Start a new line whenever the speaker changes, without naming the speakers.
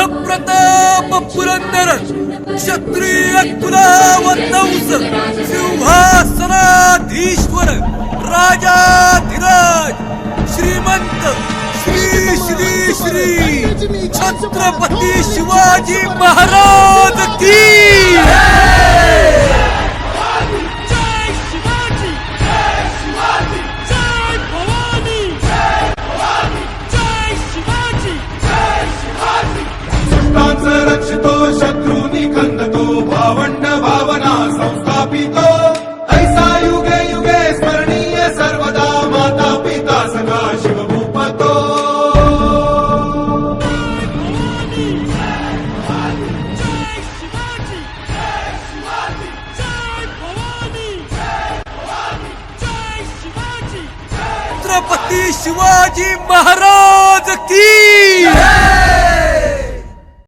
प्रताप पुरंदर क्षत्रिय कुलावतंस सिंहासनाधीश्वर राजाधिराज श्रीमंत श्री श्री श्री छत्रपती शिवाजी महाराज की
रक्षितो शत्रूनी खंदतो भावंड भावना संस्थापितो ऐसा युगे युगे स्मरणीय सर्वदा माता पिता सखा शिवभूपतो
छत्रपती शिवाजी महाराज की